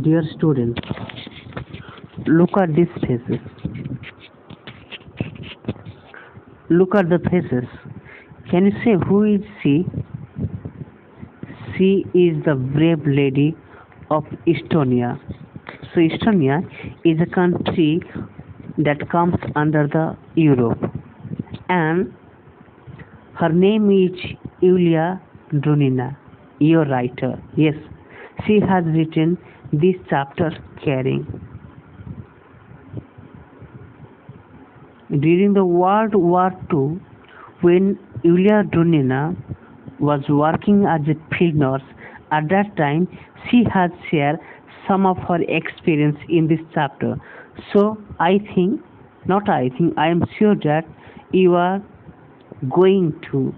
Dear students, look at these faces. Look at the faces. Can you say who is she? She is the brave lady of Estonia. So Estonia is a country that comes under the Europe, and her name is Yulia Drunina, your writer. Yes, she has written this chapter caring. During the World War II, when Yulia Drunina was working as a field nurse, at that time she has shared some of her experience in this chapter. So I think, not I think, I am sure that you are going to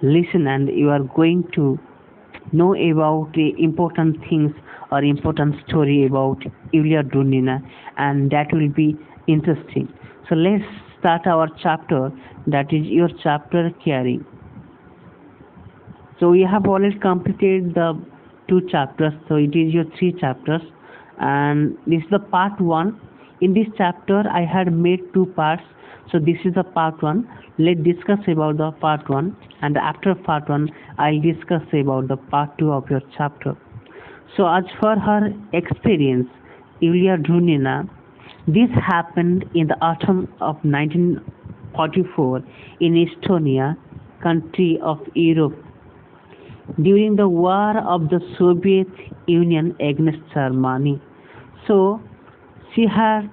listen and you are going to know about the important things or important story about Yulia Drunina, and that will be interesting. So let's start our chapter, that is your chapter caring. So we have already completed the two chapters, so it is your three chapters, and this is the part one. In this chapter I had made two parts, so this is the part one. Let's discuss about the part one, and after part one I'll discuss about the part two of your chapter. So as for her experience, Yulia Drunina, this happened in the autumn of 1944 in Estonia, country of Europe, during the war of the Soviet Union against Germany. So she has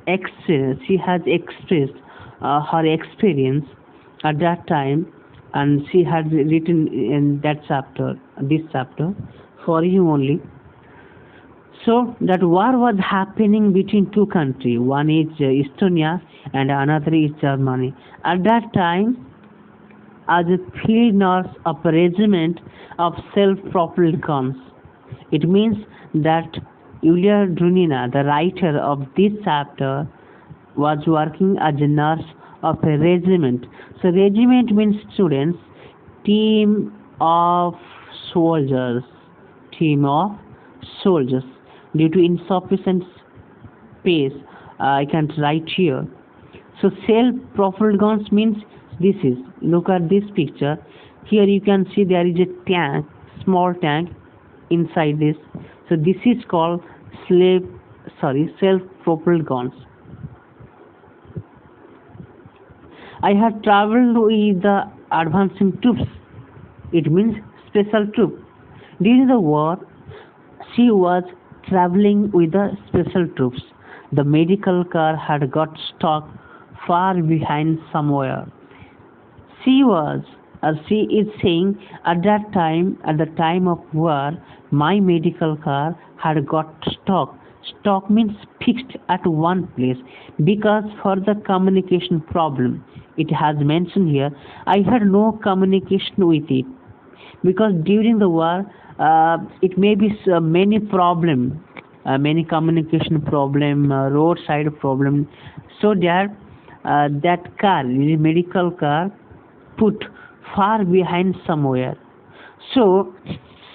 expressed her experience at that time, and she has written in that chapter, this chapter, for you only. So that war was happening between two countries. One is Estonia and another is Germany. At that time, as a field nurse of a regiment of self-propelled guns. It means that Yulia Drunina, the writer of this chapter, was working as a nurse of a regiment. So regiment means, students, team of soldiers. Team of soldiers. Due to insufficient space, I can't write here. So self-propelled guns means, this is, look at this picture. Here you can see there is a tank, small tank inside this. So this is called self-propelled guns. I have traveled with the advancing troops. It means special troop. During the war, she was traveling with the special troops. The medical car had got stuck far behind somewhere. She is saying, at that time, at the time of war, my medical car had got stuck. Stuck means fixed at one place because for the communication problem. It has mentioned here, I had no communication with it because during the war, it may be many problem, many communication problem, roadside problem. So that car, the medical car, put far behind somewhere. So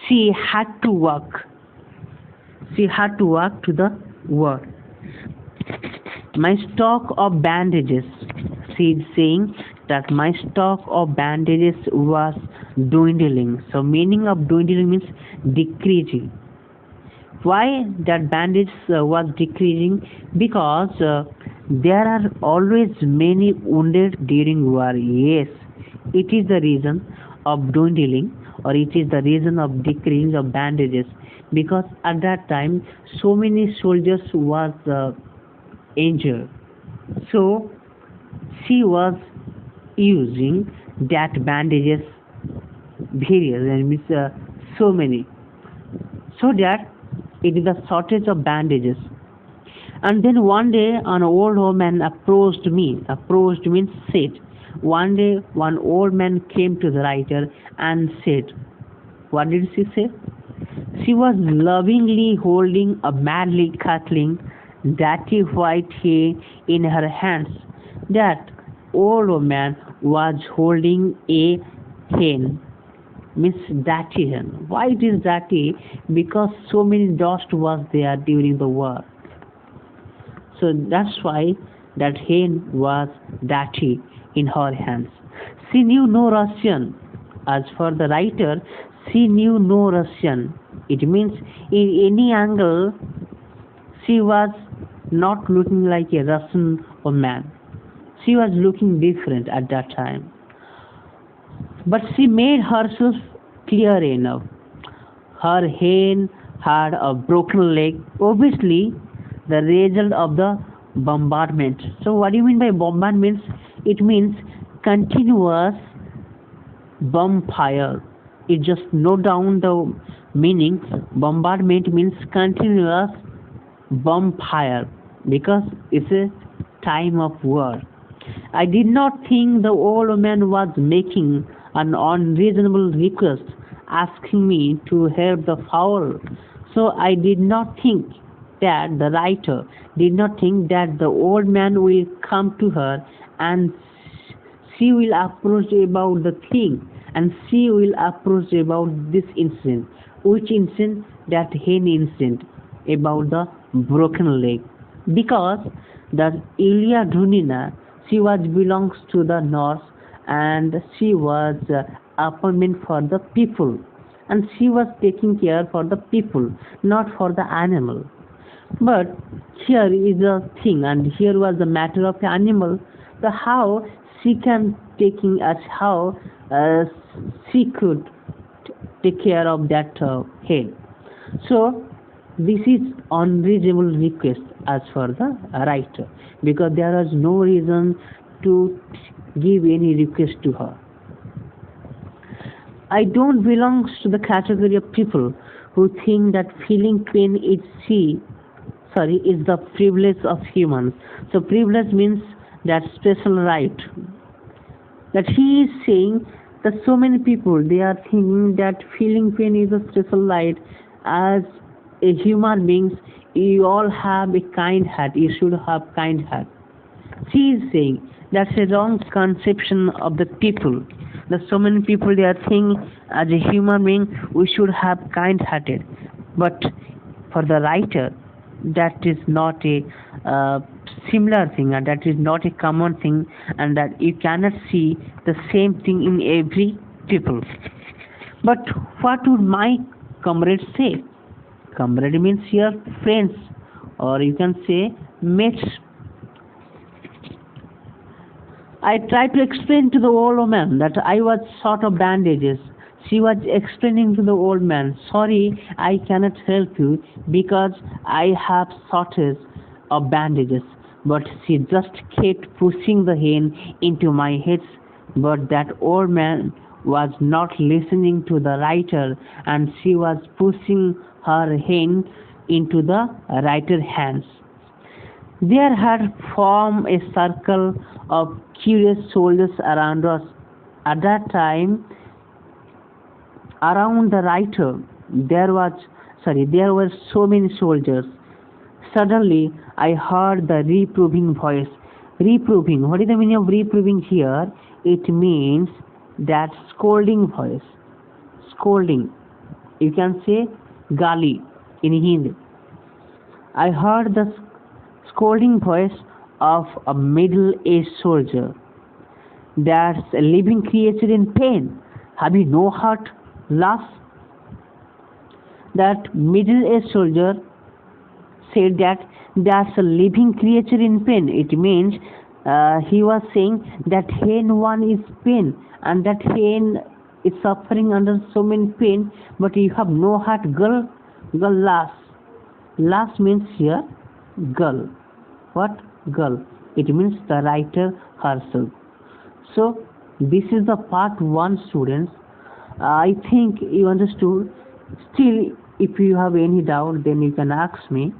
she had to walk. She had to walk to the war. My stock of bandages, she is saying that my stock of bandages was dwindling. So meaning of dwindling means decreasing. Why that bandage was decreasing? Because there are always many wounded during war. Yes, it is the reason of dwindling, or it is the reason of decreasing of bandages, because at that time so many soldiers was injured. So she was using that bandages various and means so many, so that it is a shortage of bandages. And then one day an old woman approached me. Approached means said. One day one old man came to the writer and said, what did she say? She was lovingly holding a madly cuddling dirty white hair in her hands. That old woman was holding a hen. means dirty hen. Why it is dirty? Because so many dust was there during the war. So that's why that hen was dirty in her hands. She knew no Russian. As for the writer, she knew no Russian. It means in any angle she was not looking like a Russian woman. She was looking different at that time. But she made herself clear enough. Her hen had a broken leg, obviously the result of the bombardment. So what do you mean by bombardment? It means continuous bomb fire. It just note down the meaning. Bombardment means continuous bomb fire because it's a time of war. I did not think the old man was making an unreasonable request asking me to help the fowl. So I did not think that the writer did not think that the old man will come to her and she will approach about the thing and she will approach about this incident. Which incident? That hen incident about the broken leg. Because the Ilya Drunina, she was belongs to the north and she was appointment for the people and she was taking care for the people, not for the animal. But here is a thing, and here was the matter of the animal. The how she can taking as how she could take care of that head. So this is unreasonable request as for the writer because there was no reason to give any request to her. I don't belong to the category of people who think that feeling pain is the privilege of humans. So privilege means that special right. That he is saying that so many people they are thinking that feeling pain is a special right. As a human beings, you all have a kind heart. You should have kind heart. She is saying that's a wrong conception of the people. That so many people they are thinking as a human being we should have kind hearted. But for the writer that is not a similar thing and that is not a common thing and that you cannot see the same thing in every people. But what would my comrades say? Comrade means your friends or you can say mates. I tried to explain to the old woman that I was short of bandages. She was explaining to the old man, sorry, I cannot help you because I have shortage of bandages. But she just kept pushing the hen into my head. But that old man was not listening to the writer and she was pushing her hen into the writer's hands. There had formed a circle of curious soldiers around us. At that time, around the writer, there were so many soldiers. Suddenly, I heard the reproving voice. Reproving. What is the meaning of reproving here? It means that scolding voice. Scolding. You can say gali in Hindi. I heard the scolding voice of a middle-aged soldier. That's a living creature in pain. Have you no heart? Laugh. That middle-aged soldier said that that's a living creature in pain. It means he was saying that hen one is pain and that hen is suffering under so many pain, but you have no heart, girl. Girl laughs. Laughs means here girl. What? Girl. It means the writer herself. So this is the part 1, students. I think you understood. Still, if you have any doubt, then you can ask me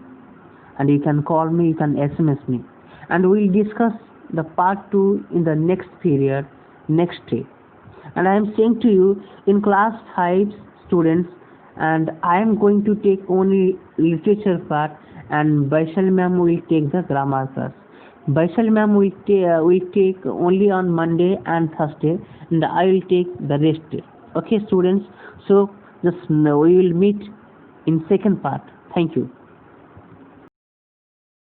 and you can call me, you can SMS me. And we'll discuss the part 2 in the next period, next day. And I am saying to you, in class 5 students, and I am going to take only literature part and Baishal ma'am will take the grammar class. Baishal ma'am will take only on Monday and Thursday and I will take the rest day. Okay, students. So just we will meet in second part. Thank you.